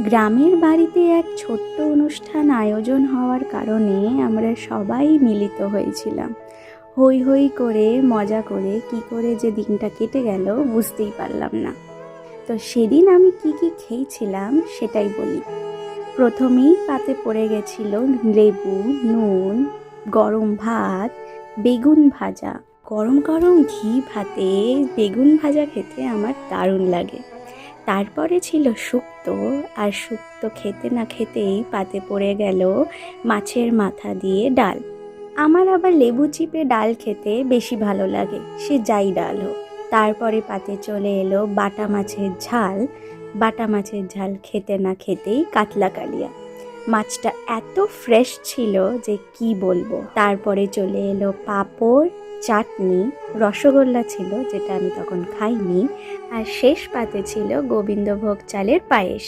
গ্রামের বাড়িতে এক ছোট্ট অনুষ্ঠান আয়োজন হওয়ার কারণে আমরা সবাই মিলিত হয়েছিলাম। হই হই করে মজা করে কি করে যে দিনটা কেটে গেল বুঝতেই পারলাম না। তো সেদিন আমি কি কি খেয়েছিলাম সেটাই বলি। প্রথমেই পাতে পড়ে গেছিল লেবু, নুন, গরম ভাত, বেগুন ভাজা। গরম গরম ঘি ভাতে বেগুন ভাজা খেতে আমার দারুণ লাগে। তারপরে ছিল শুক্তো, আর শুক্তো খেতে না খেতেই পাতে পড়ে গেল মাছের মাথা দিয়ে ডাল। আমার আবার লেবু চিপে ডাল খেতে বেশি ভালো লাগে, সে যাই ডাল হোক। তারপরে পাতে চলে এলো বাটা মাছের ঝাল। বাটা মাছের ঝাল খেতে না খেতেই কাতলা কালিয়া। মাছটা এত ফ্রেশ ছিল যে কি বলবো। তারপরে চলে এলো পাঁপড়, চাটনি, রসগোল্লা ছিল যেটা আমি তখন খাইনি, আর শেষ পাতে ছিল গোবিন্দভোগ চালের পায়েস।